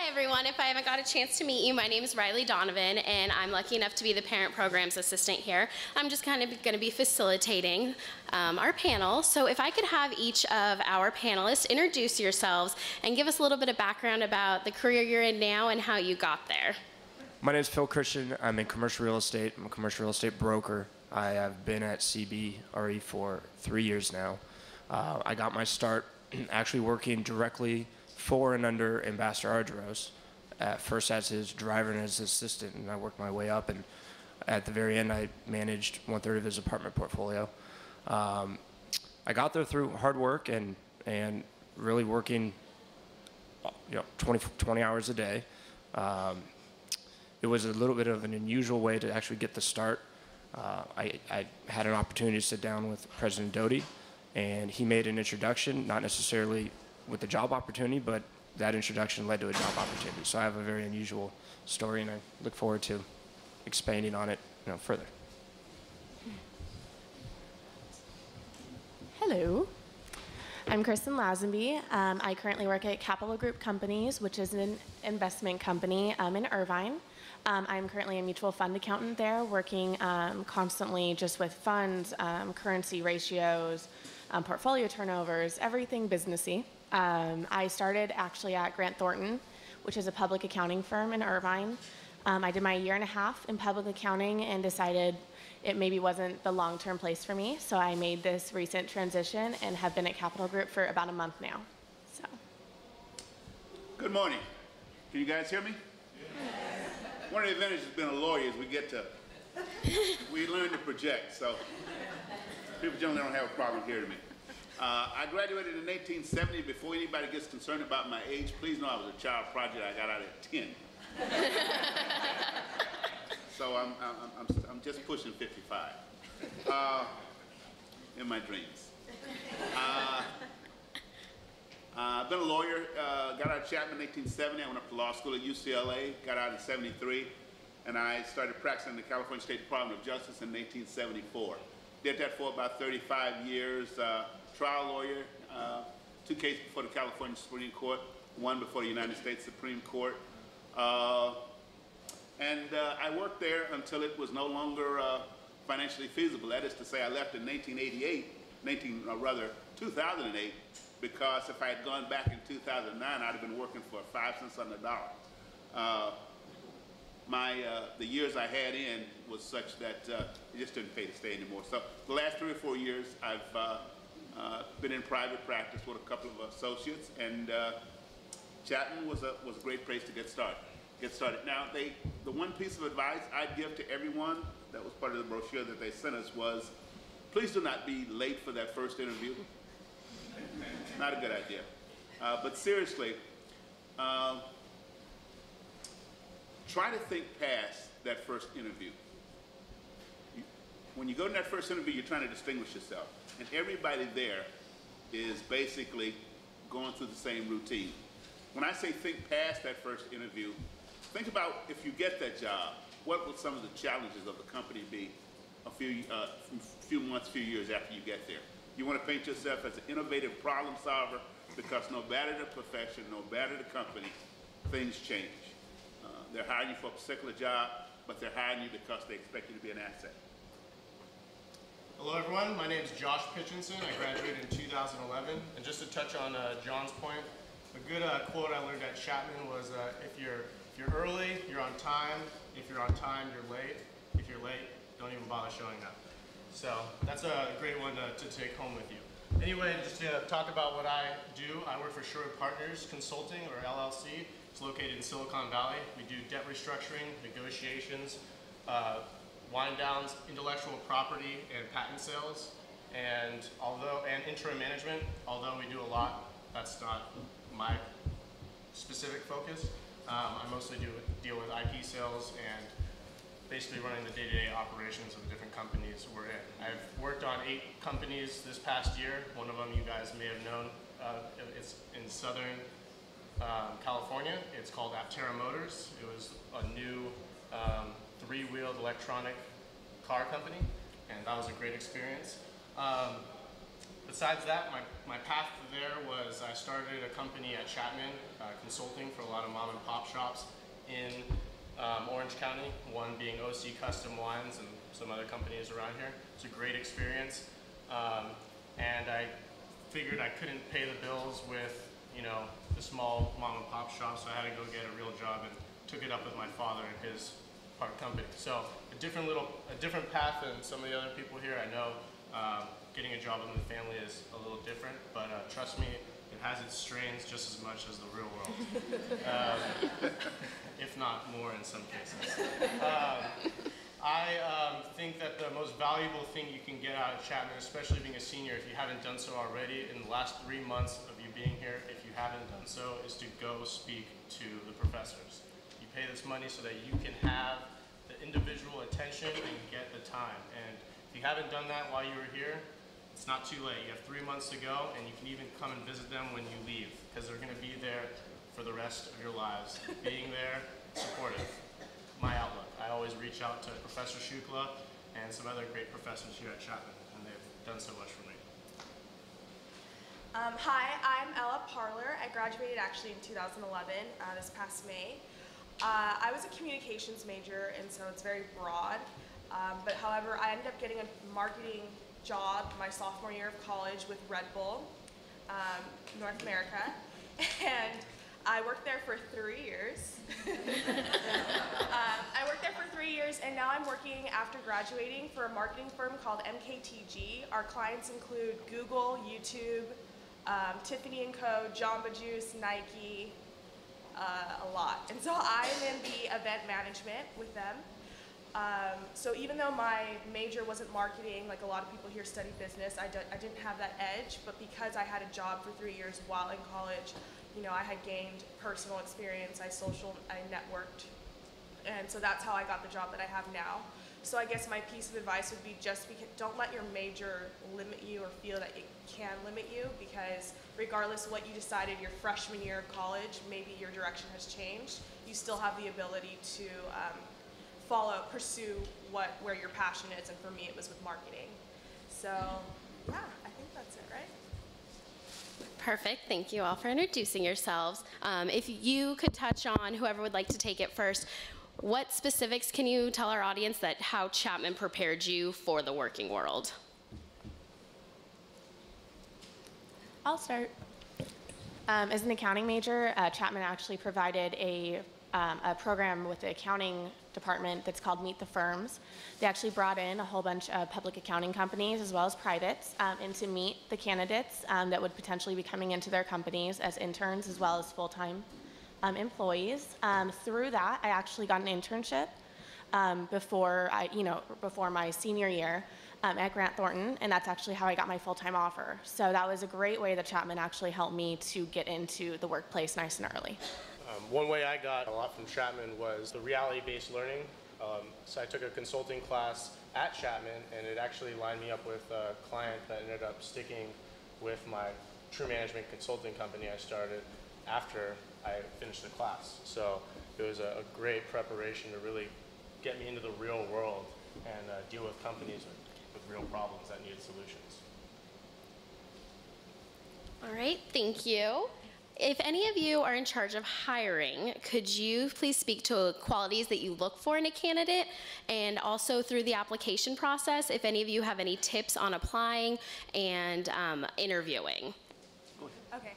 Hi everyone, if I haven't got a chance to meet you, my name is Riley Donovan and I'm lucky enough to be the Parent Programs Assistant here. I'm just kind of going to be facilitating our panel. So if I could have each of our panelists introduce yourselves and give us a little bit of background about the career you're in now and how you got there. My name is Phil Christian. I'm in commercial real estate. I'm a commercial real estate broker. I have been at CBRE for 3 years now. I got my start actually working directly for and under Ambassador Argyros, at first as his driver and his assistant, and I worked my way up, and at the very end I managed 1/3 of his apartment portfolio. I got there through hard work and really working 20 hours a day. It was a little bit of an unusual way to actually get the start. I had an opportunity to sit down with President Doty, and he made an introduction, not necessarily with the job opportunity, but that introduction led to a job opportunity. So I have a very unusual story, and I look forward to expanding on it further. Hello, I'm Kristin Lausen. I currently work at Capital Group Companies, which is an investment company in Irvine. I'm currently a mutual fund accountant there, working constantly just with funds, currency ratios, portfolio turnovers, everything businessy. I started actually at Grant Thornton, which is a public accounting firm in Irvine. I did my 1.5 years in public accounting and decided it maybe wasn't the long-term place for me, so I made this recent transition and have been at Capital Group for about a month now. So. Good morning. Can you guys hear me? Yes. One of the advantages of being a lawyer is we learn to project, so people generally don't have a problem hearing me. I graduated in 1870. Before anybody gets concerned about my age, please know I was a child prodigy. I got out at 10. So I'm just pushing 55 in my dreams. I've been a lawyer, got out of Chapman in 1870. I went up to law school at UCLA, got out in 73, and I started practicing in the California State Department of Justice in 1874. Did that for about 35 years. Trial lawyer, 2 cases before the California Supreme Court, 1 before the United States Supreme Court. I worked there until it was no longer financially feasible. That is to say, I left in 2008, because if I had gone back in 2009, I'd have been working for 5 cents on the dollar. The years I had in was such that it just didn't pay to stay anymore. So the last 3 or 4 years, I've been in private practice with a couple of associates, and Chapman was a great place to get started. Now, the one piece of advice I'd give to everyone, that was part of the brochure that they sent us, was please do not be late for that first interview. Not a good idea. But seriously, try to think past that first interview. When you go to that first interview, you're trying to distinguish yourself. And everybody there is basically going through the same routine. When I say think past that first interview, think about if you get that job, what will some of the challenges of the company be a few months, few years after you get there. You want to paint yourself as an innovative problem solver, because no matter the profession, no matter the company, things change. They're hiring you for a particular job, but they're hiring you because they expect you to be an asset. Hello everyone, my name is Josh Pitchinson. I graduated in 2011. And just to touch on John's point, a good quote I learned at Chapman was if you're early, you're on time. If you're on time, you're late. If you're late, don't even bother showing up. So that's a great one to take home with you. Anyway, just to talk about what I do, I work for Sherwood Partners Consulting, or LLC. It's located in Silicon Valley. We do debt restructuring, negotiations, wind downs, intellectual property, and patent sales, and interim management. Although we do a lot, that's not my specific focus. I mostly deal with IP sales and basically running the day-to-day operations of the different companies we're in. I've worked on 8 companies this past year. One of them you guys may have known. It's in Southern California. It's called Attaining Motors. It was a new 3-wheeled electronic car company, and that was a great experience. Besides that, my path there was I started a company at Chapman, consulting for a lot of mom and pop shops in Orange County, one being OC Custom Wines and some other companies around here. It's a great experience. And I figured I couldn't pay the bills with, the small mom and pop shop, so I had to go get a real job and took it up with my father and his part company. So a different path than some of the other people here. I know getting a job in the family is a little different, but trust me, it has its strains just as much as the real world, if not more in some cases. I think that the most valuable thing you can get out of Chapman, especially being a senior, if you haven't done so already, in the last 3 months of you being here, if you haven't done so, is to go speak to the professors. You pay this money so that you can have the individual attention and get the time. And if you haven't done that while you were here, it's not too late. You have 3 months to go, and you can even come and visit them when you leave, because they're going to be there for the rest of your lives, being there, supportive. My outlook. I always reach out to Professor Shukla and some other great professors here at Chapman, and they've done so much for me. Hi, I'm Ella Parlor. I graduated actually in 2011, this past May. I was a communications major, and so it's very broad. But however, I ended up getting a marketing job my sophomore year of college with Red Bull, North America, and I worked there for 3 years. I worked there for 3 years, and now I'm working after graduating for a marketing firm called MKTG. Our clients include Google, YouTube, Tiffany & Co., Jamba Juice, Nike, a lot. And so I'm in the event management with them. So even though my major wasn't marketing, like a lot of people here study business, I didn't have that edge, but because I had a job for 3 years while in college, I had gained personal experience, I networked, and so that's how I got the job that I have now. So I guess my piece of advice would be don't let your major limit you or feel that it can limit you, because regardless of what you decided your freshman year of college, maybe your direction has changed, you still have the ability to pursue where your passion is, and for me it was with marketing. So yeah, I think that's it, right? Perfect. Thank you all for introducing yourselves. If you could touch on, whoever would like to take it first, what specifics can you tell our audience that how Chapman prepared you for the working world? I'll start. As an accounting major, Chapman actually provided a program with the accounting department that's called Meet the Firms. They actually brought in a whole bunch of public accounting companies as well as privates and to meet the candidates that would potentially be coming into their companies as interns as well as full-time employees. Through that, I actually got an internship before my senior year at Grant Thornton, and that's actually how I got my full-time offer. So that was a great way that Chapman actually helped me to get into the workplace nice and early. One way I got a lot from Chapman was the reality-based learning. So I took a consulting class at Chapman, and it actually lined me up with a client that ended up sticking with my true management consulting company I started after I finished the class. So it was a great preparation to really get me into the real world and deal with companies with real problems that needed solutions. All right, thank you. If any of you are in charge of hiring, could you please speak to qualities that you look for in a candidate, and also through the application process, if any of you have any tips on applying and interviewing? Okay.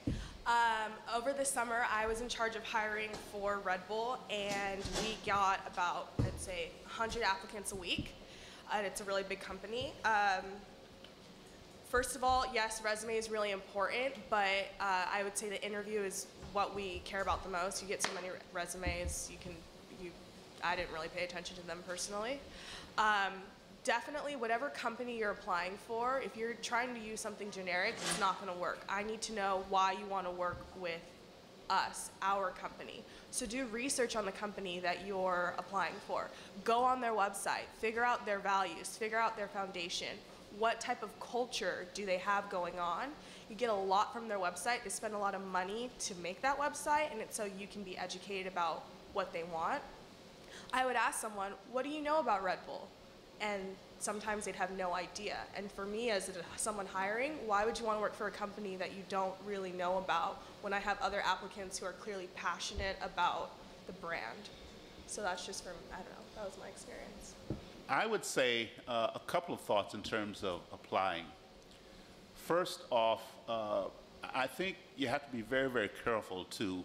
Over the summer, I was in charge of hiring for Red Bull, and we got about, I'd say, 100 applicants a week. And it's a really big company. First of all, yes, resume is really important, but I would say the interview is what we care about the most. You get so many resumes, I didn't really pay attention to them personally. Definitely, whatever company you're applying for, if you're trying to use something generic, it's not going to work. I need to know why you want to work with us, our company. So do research on the company that you're applying for. Go on their website, figure out their values, figure out their foundation. What type of culture do they have going on? You get a lot from their website. They spend a lot of money to make that website, and it's so you can be educated about what they want. I would ask someone, what do you know about Red Bull? And sometimes they'd have no idea. And for me, as someone hiring, why would you want to work for a company that you don't really know about when I have other applicants who are clearly passionate about the brand? So that's just from, I don't know, that was my experience. I would say a couple of thoughts in terms of applying. First off, I think you have to be very, very careful to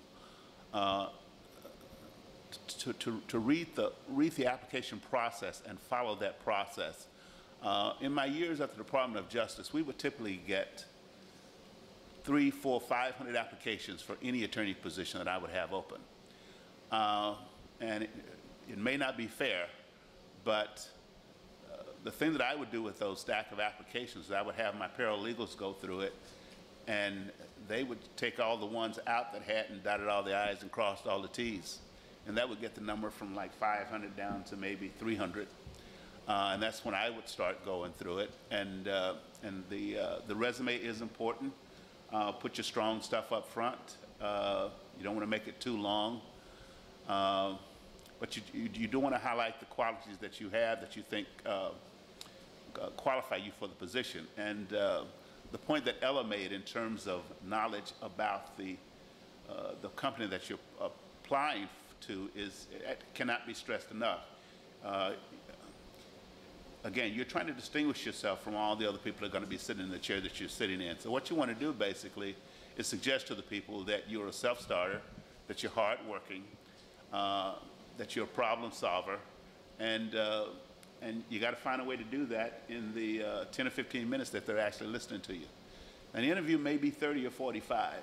read the application process and follow that process. In my years at the Department of Justice, we would typically get 300, 400, 500 applications for any attorney position that I would have open. And it may not be fair, but the thing that I would do with those stack of applications is I would have my paralegals go through it, and they would take all the ones out that hadn't dotted all the I's and crossed all the T's. And that would get the number from like 500 down to maybe 300. And that's when I would start going through it. And the resume is important. Put your strong stuff up front. You don't want to make it too long. But you do want to highlight the qualities that you have that you think qualify you for the position. And the point that Ella made in terms of knowledge about the company that you're applying to cannot be stressed enough. Again, you're trying to distinguish yourself from all the other people that are going to be sitting in the chair that you're sitting in. So what you want to do basically is suggest to the people that you're a self-starter, that you're hardworking, that you're a problem solver, and you got to find a way to do that in the 10 or 15 minutes that they're actually listening to you. An interview may be 30 or 45,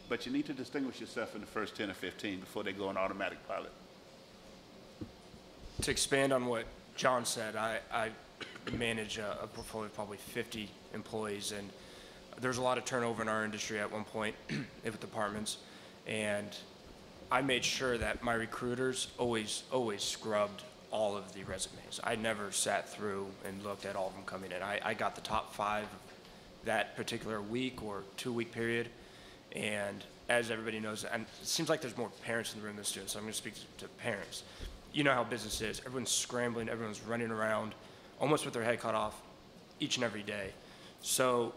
but you need to distinguish yourself in the first 10 or 15 before they go on automatic pilot. To expand on what John said, I manage a portfolio of probably 50 employees, and there's a lot of turnover in our industry at one point with departments, and I made sure that my recruiters always scrubbed all of the resumes. I never sat through and looked at all of them coming in. I got the top 5 that particular week or 2-week period, and as everybody knows, and it seems like there's more parents in the room than students, so I'm going to speak to parents. You know how business is. Everyone's scrambling, everyone's running around, almost with their head cut off each and every day. So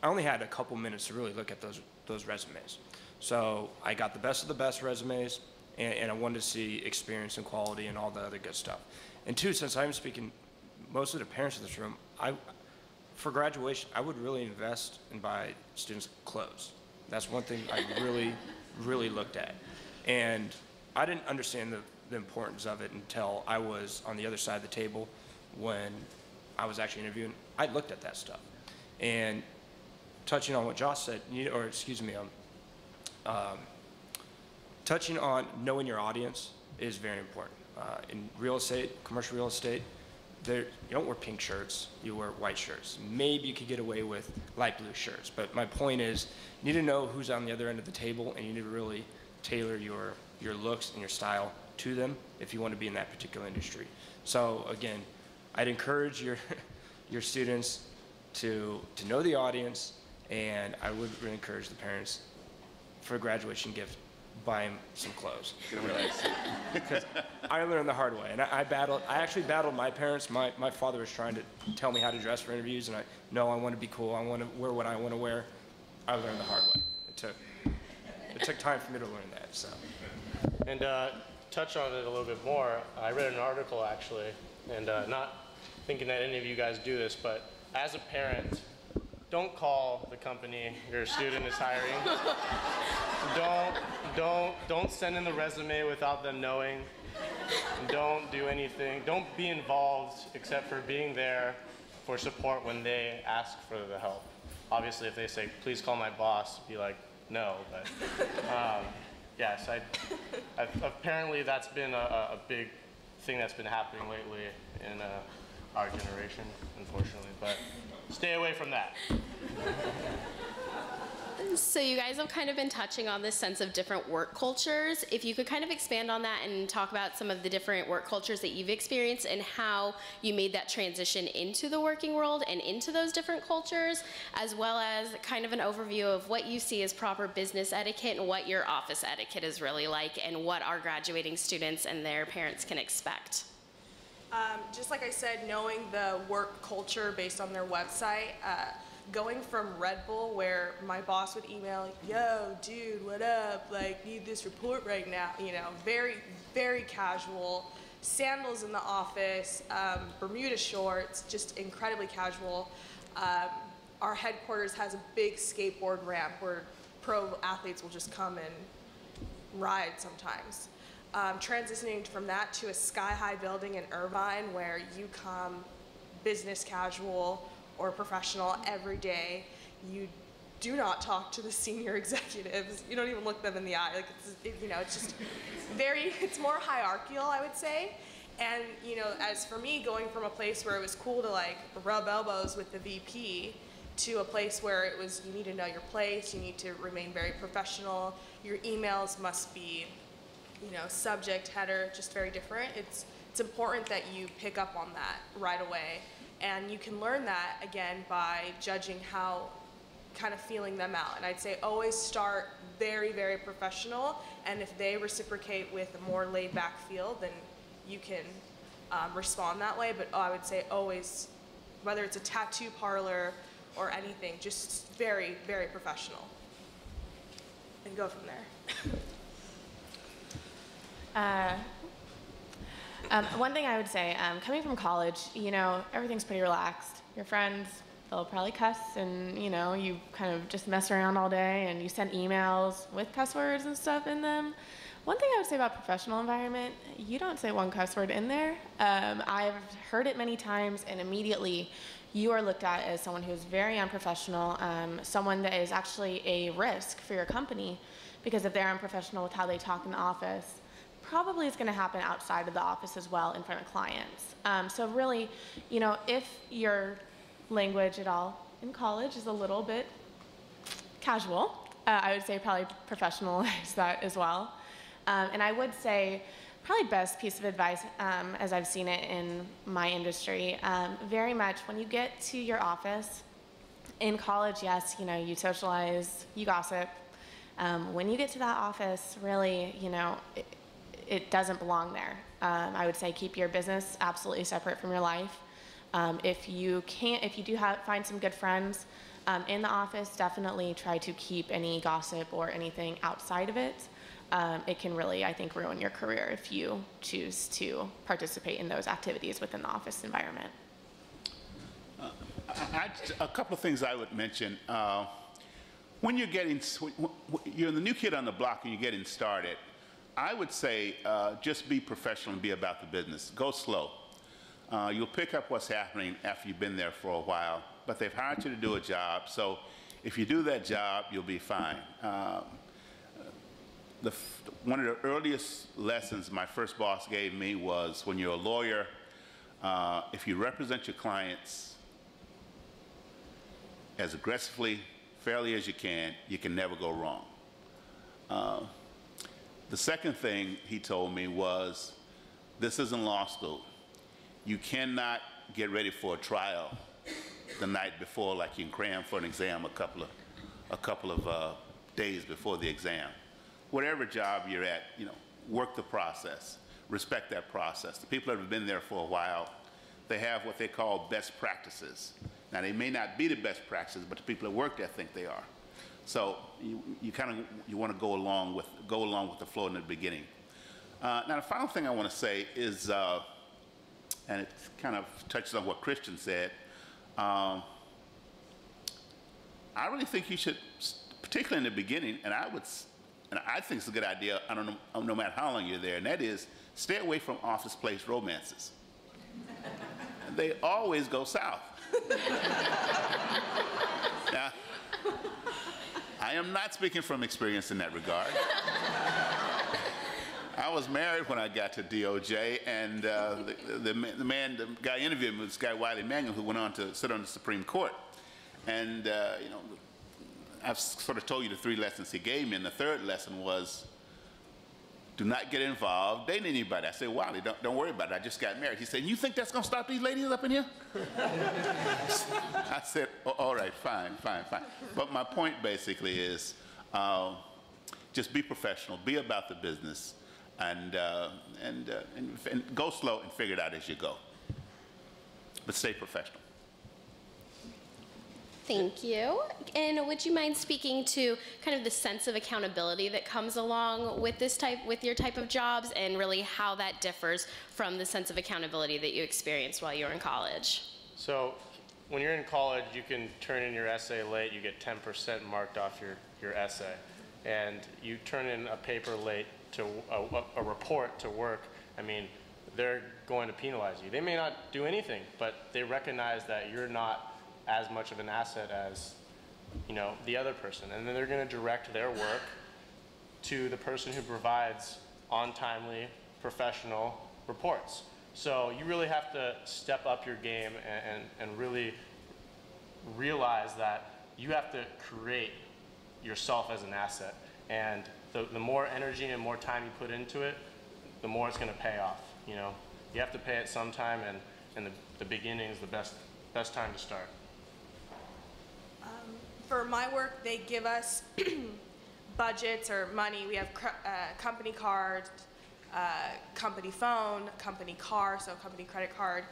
I only had a couple minutes to really look at those resumes. So I got the best of the best resumes, and I wanted to see experience and quality and all the other good stuff. And 2, since I'm speaking most of the parents in this room, for graduation, I would really invest and buy students clothes. That's one thing I really, really looked at. And I didn't understand the importance of it until I was on the other side of the table when I was actually interviewing. I looked at that stuff. And touching on what Josh said, touching on knowing your audience is very important. In real estate, commercial real estate, you don't wear pink shirts, you wear white shirts. Maybe you could get away with light blue shirts, but my point is you need to know who's on the other end of the table, and you need to really tailor your looks and your style to them if you want to be in that particular industry. So again, I'd encourage your students to know the audience, and I would really encourage the parents for a graduation gift, buy them some clothes. Because I learned the hard way, and I actually battled my parents. My father was trying to tell me how to dress for interviews, and I want to be cool, I want to wear what I want to wear. I learned the hard way. It took time for me to learn that. So. And touch on it a little bit more, I read an article actually, and not thinking that any of you guys do this, but as a parent, don't call the company your student is hiring. Don't send in the resume without them knowing. Don't do anything. Don't be involved except for being there for support when they ask for the help. Obviously, if they say, please call my boss, be like, no, but yes, apparently that's been a big thing that's been happening lately in our generation, unfortunately, but stay away from that. So you guys have kind of been touching on this sense of different work cultures. If you could kind of expand on that and talk about some of the different work cultures that you've experienced and how you made that transition into the working world and into those different cultures, as well as kind of an overview of what you see as proper business etiquette and what your office etiquette is really like and what our graduating students and their parents can expect. Just like I said, knowing the work culture based on their website, going from Red Bull where my boss would email, yo, dude, what up? Like, need this report right now. You know, very, very casual. Sandals in the office, Bermuda shorts, just incredibly casual. Our headquarters has a big skateboard ramp where pro athletes will just come and ride sometimes. Transitioning from that to a sky-high building in Irvine where you come business casual or professional every day. You do not talk to the senior executives. You don't even look them in the eye. Like it's just it's more hierarchical, I would say. And as for me, going from a place where it was cool to like rub elbows with the VP to a place where it was you need to know your place, you need to remain very professional. Your emails must be, subject, header, just very different. It's important that you pick up on that right away. And you can learn that, again, by judging how, kind of feeling them out. And I'd say always start very, very professional. And if they reciprocate with a more laid-back feel, then you can respond that way. But I would say always, whether it's a tattoo parlor or anything, just very, very professional. And go from there. One thing I would say, coming from college, everything's pretty relaxed. Your friends, they'll probably cuss and, you kind of just mess around all day and you send emails with cuss words and stuff in them. One thing I would say about professional environment, you don't say one cuss word in there. I've heard it many times and immediately you are looked at as someone who's very unprofessional, someone that is actually a risk for your company because if they're unprofessional with how they talk in the office, probably is going to happen outside of the office as well in front of clients. So really, if your language at all in college is a little bit casual, I would say probably professionalize that as well. And I would say probably best piece of advice as I've seen it in my industry, very much when you get to your office, in college, yes, you socialize, you gossip. When you get to that office, really, it doesn't belong there. I would say keep your business absolutely separate from your life. If you do find some good friends in the office, definitely try to keep any gossip or anything outside of it. It can really, I think, ruin your career if you choose to participate in those activities within the office environment. A couple of things I would mention. When you're the new kid on the block and you're getting started, I would say just be professional and be about the business. Go slow. You'll pick up what's happening after you've been there for a while, but they've hired you to do a job, so if you do that job, you'll be fine. One of the earliest lessons my first boss gave me was when you're a lawyer, if you represent your clients as aggressively, fairly as you can never go wrong. The second thing he told me was, this isn't law school. You cannot get ready for a trial the night before like you can cram for an exam a couple of days before the exam. Whatever job you're at, work the process, respect that process. The people that have been there for a while, they have what they call best practices. Now they may not be the best practices, but the people that work there think they are. So you want to go along with the flow in the beginning. Now the final thing I want to say is, and it kind of touches on what Kristin said. I really think you should, particularly in the beginning, and I think it's a good idea. I don't know, no matter how long you're there, and that is stay away from office place romances. They always go south. Now, I am not speaking from experience in that regard. I was married when I got to DOJ, and the guy interviewed me was this guy Wiley Manuel, who went on to sit on the Supreme Court. And I've sort of told you the 3 lessons he gave me, and the third lesson was, do not get involved dating anybody. I said, Wiley, don't worry about it. I just got married. He said, you think that's going to stop these ladies up in here? I said, oh, all right, fine. But my point basically is just be professional, be about the business, and go slow and figure it out as you go. But stay professional. Thank you. And would you mind speaking to kind of the sense of accountability that comes along with your type of jobs, and really how that differs from the sense of accountability that you experienced while you were in college? So when you're in college, you can turn in your essay late, you get 10% marked off your essay. And you turn in a paper late to a report to work, I mean, they're going to penalize you. They may not do anything, but they recognize that you're not as much of an asset as, you know, the other person. And then they're going to direct their work to the person who provides on-timely, professional reports. So you really have to step up your game and really realize that you have to create yourself as an asset. And the more energy and more time you put into it, the more it's going to pay off. You know, you have to pay it sometime, and the beginning is the best time to start. For my work, they give us budgets or money. We have company card, company phone, company car, so company credit card.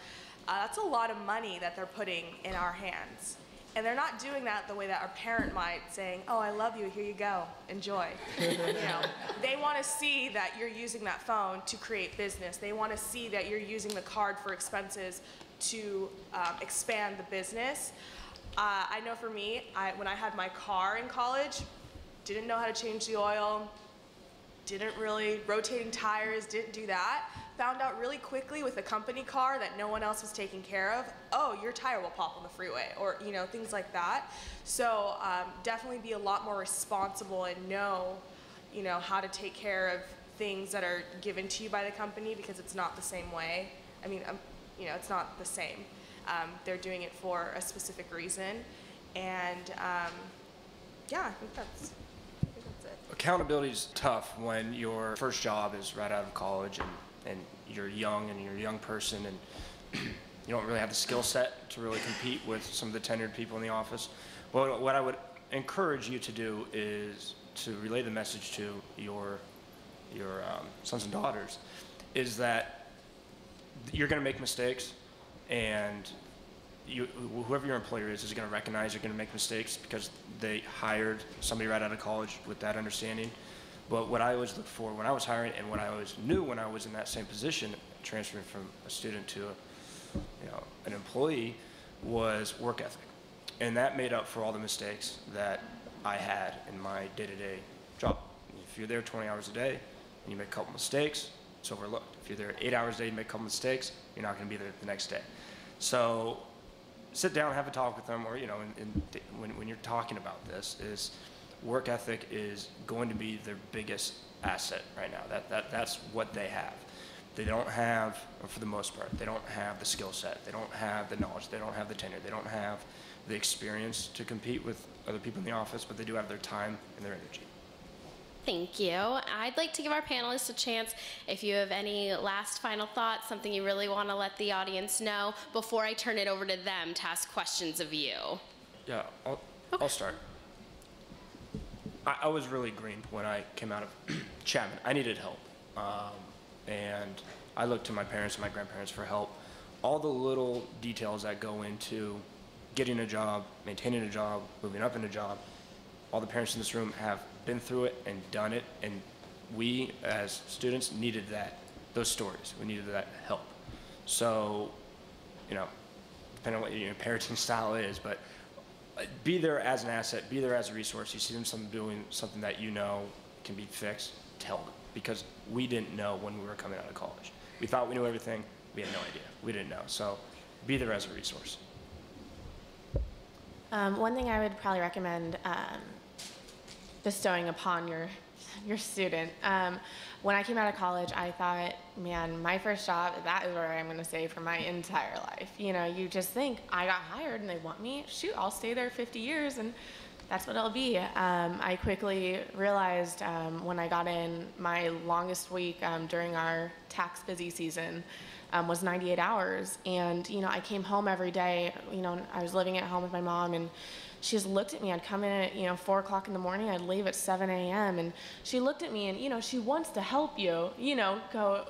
That's a lot of money that they're putting in our hands. And they're not doing that the way that our parent might, saying, oh, I love you, here you go, enjoy. You know, they want to see that you're using that phone to create business. They want to see that you're using the card for expenses to expand the business. I know for me, when I had my car in college, didn't know how to change the oil, didn't really, rotating tires, didn't do that. Found out really quickly with a company car that no one else was taking care of, oh, your tire will pop on the freeway, or, you know, things like that. So definitely be a lot more responsible and know, you know, how to take care of things that are given to you by the company, because it's not the same way. I mean, you know, it's not the same. They're doing it for a specific reason, and yeah, I think that's it. Accountability is tough when your first job is right out of college, and you're young and you're a young person, and you don't really have the skill set to really compete with some of the tenured people in the office. But what I would encourage you to do is to relay the message to your sons and daughters, is that you're going to make mistakes, and whoever your employer is going to recognize you're going to make mistakes, because they hired somebody right out of college with that understanding. But what I always looked for when I was hiring, and what I always knew when I was in that same position, transferring from a student to an employee, was work ethic. And that made up for all the mistakes that I had in my day-to-day job. If you're there 20 hours a day and you make a couple mistakes, it's overlooked. If you're there 8 hours a day and you make a couple mistakes, you're not going to be there the next day. So sit down, have a talk with them, or when you're talking about this, is work ethic is going to be their biggest asset right now. That's what they have. They don't have, for the most part, they don't have the skill set, they don't have the knowledge, they don't have the tenure, they don't have the experience to compete with other people in the office, but they do have their time and their energy. Thank you. I'd like to give our panelists a chance, if you have any last final thoughts, something you really want to let the audience know before I turn it over to them to ask questions of you. Yeah, I'll start. I was really green when I came out of Chapman. I needed help. And I looked to my parents and my grandparents for help. All the little details that go into getting a job, maintaining a job, moving up in a job, all the parents in this room have been through it and done it, and we as students needed those stories. We needed that help. So, depending on what your parenting style is, but be there as an asset, be there as a resource. You see them doing something that can be fixed, tell them. Because we didn't know when we were coming out of college. We thought we knew everything, we had no idea. We didn't know, so be there as a resource. One thing I would probably recommend bestowing upon your student. When I came out of college, I thought, man, my first job, that is where I'm going to stay for my entire life. You just think, I got hired and they want me, shoot, I'll stay there 50 years and that's what it'll be. I quickly realized when I got in, my longest week during our tax busy season was 98 hours. And, I came home every day. I was living at home with my mom, and she just looked at me. I'd come in at 4 o'clock in the morning. I'd leave at 7 a.m. And she looked at me and she wants to help you. Go,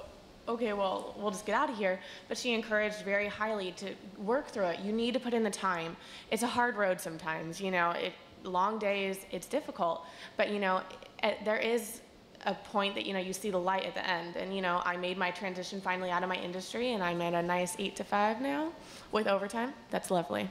okay, well, we'll just get out of here. But she encouraged very highly to work through it. You need to put in the time. It's a hard road sometimes. Long days. It's difficult. But there is a point that you see the light at the end. And I made my transition finally out of my industry, and I'm at a nice 8 to 5 now with overtime. That's lovely.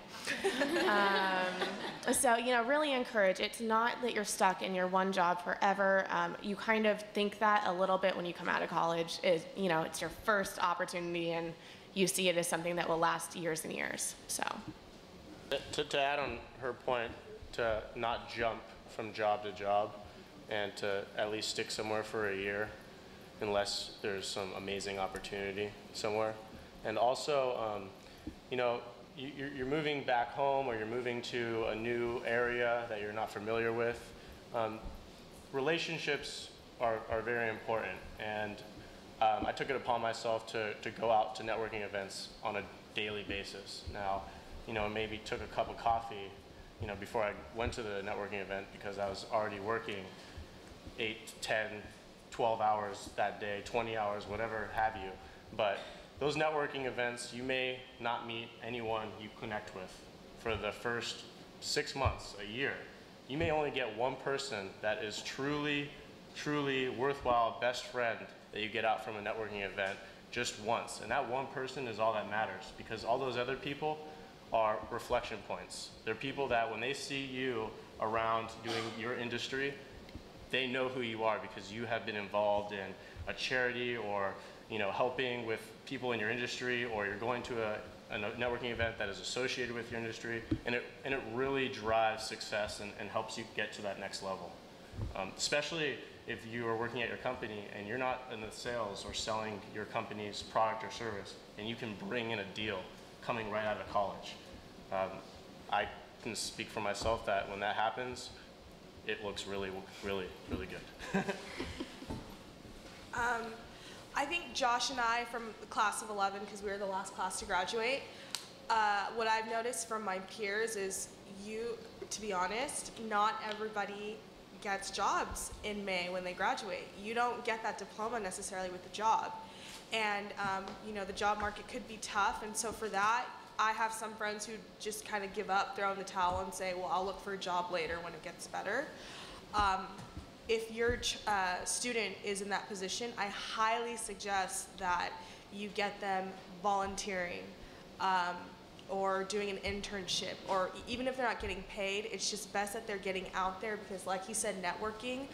So really encourage. It's not that you're stuck in your one job forever. You kind of think that a little bit when you come out of college. It's your first opportunity, and you see it as something that will last years and years. So to add on her point, to not jump from job to job, and to at least stick somewhere for a year unless there's some amazing opportunity somewhere. And also, you're moving back home, or you're moving to a new area that you're not familiar with. Relationships are very important, and I took it upon myself to go out to networking events on a daily basis. Now, maybe took a cup of coffee before I went to the networking event, because I was already working 8, 10, 12 hours that day, 20 hours, whatever have you. But those networking events, you may not meet anyone you connect with for the first 6 months, a year. You may only get one person that is truly, truly worthwhile best friend that you get out from a networking event just once. And that one person is all that matters, because all those other people are reflection points. They're people that when they see you around doing your industry, they know who you are because you have been involved in a charity, or helping with people in your industry, or you're going to a networking event that is associated with your industry, and it really drives success and helps you get to that next level. Especially if you are working at your company and you're not in the sales or selling your company's product or service, and you can bring in a deal coming right out of college. I can speak for myself that when that happens, it looks really, really, really good. I think Josh and I, from the class of 11, because we were the last class to graduate, what I've noticed from my peers is to be honest, not everybody gets jobs in May when they graduate. You don't get that diploma necessarily with the job. And the job market could be tough, and so for that, I have some friends who just kind of give up, throw in the towel, and say, well, I'll look for a job later when it gets better. If your student is in that position, I highly suggest that you get them volunteering or doing an internship, or even if they're not getting paid, it's just best that they're getting out there, because like he said, networking.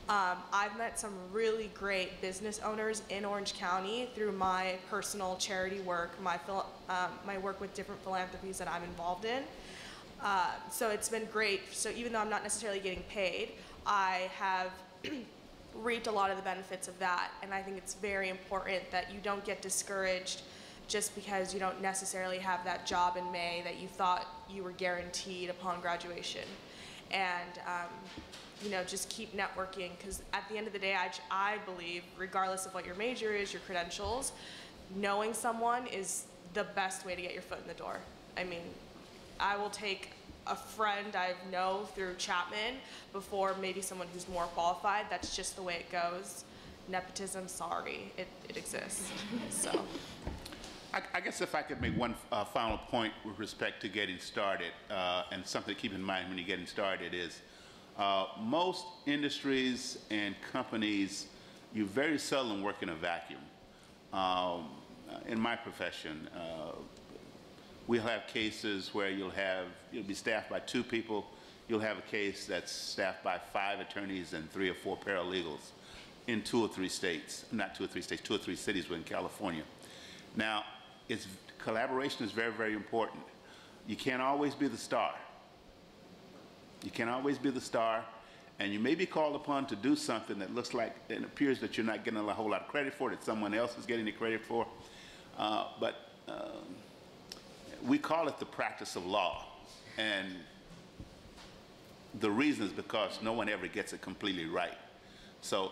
I've met some really great business owners in Orange County through my personal charity work, my work with different philanthropies that I'm involved in. So it's been great. So even though I'm not necessarily getting paid, I have reaped a lot of the benefits of that. And I think it's very important that you don't get discouraged just because you don't necessarily have that job in May that you thought you were guaranteed upon graduation. And just keep networking, because at the end of the day, I believe, regardless of what your major is, your credentials, knowing someone is the best way to get your foot in the door. I mean, I will take a friend I know through Chapman before maybe someone who's more qualified. That's just the way it goes. Nepotism, sorry, it exists. So. I guess if I could make one final point with respect to getting started, and something to keep in mind when you're getting started is, most industries and companies, you very seldom work in a vacuum. In my profession, we'll have cases where you'll be staffed by 2 people. You'll have a case that's staffed by 5 attorneys and 3 or 4 paralegals in 2 or 3 states. Not 2 or 3 states, 2 or 3 cities within California. Now, collaboration is very, very important. You can't always be the star. You can't always be the star, and you may be called upon to do something that looks like, it appears that you're not getting a whole lot of credit for, that someone else is getting the credit for. But we call it the practice of law, and the reason is because no one ever gets it completely right. So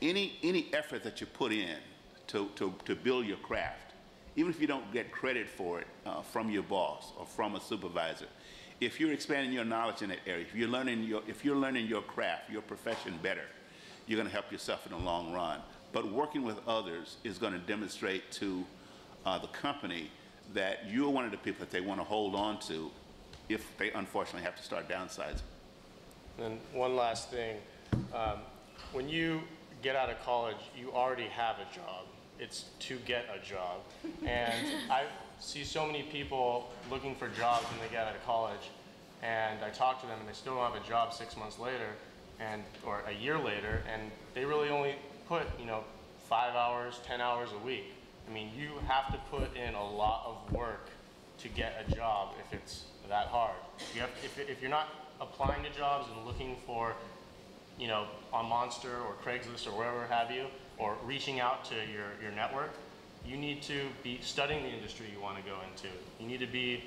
any effort that you put in to build your craft, even if you don't get credit for it from your boss or from a supervisor, if you're expanding your knowledge in that area, if you're learning your craft, your profession better, you're going to help yourself in the long run. But working with others is going to demonstrate to the company that you're one of the people that they want to hold on to if they unfortunately have to start downsizing. And one last thing, when you get out of college, you already have a job. It's to get a job. And I see so many people looking for jobs when they get out of college, and I talk to them and they still don't have a job 6 months later, or a year later, and they really only put, 5 hours, 10 hours a week. I mean, you have to put in a lot of work to get a job if it's that hard. If you're not applying to jobs and looking for, on Monster or Craigslist or wherever have you, or reaching out to your network, you need to be studying the industry you want to go into. You need to be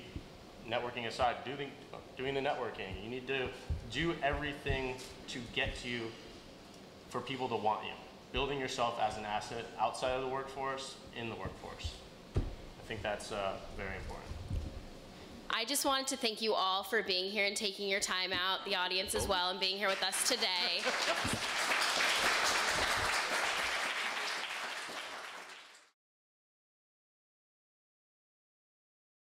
networking aside, doing the networking. You need to do everything to get to you for people to want you. Building yourself as an asset outside of the workforce, in the workforce. I think that's very important. I just wanted to thank you all for being here and taking your time out, the audience as well, and being here with us today.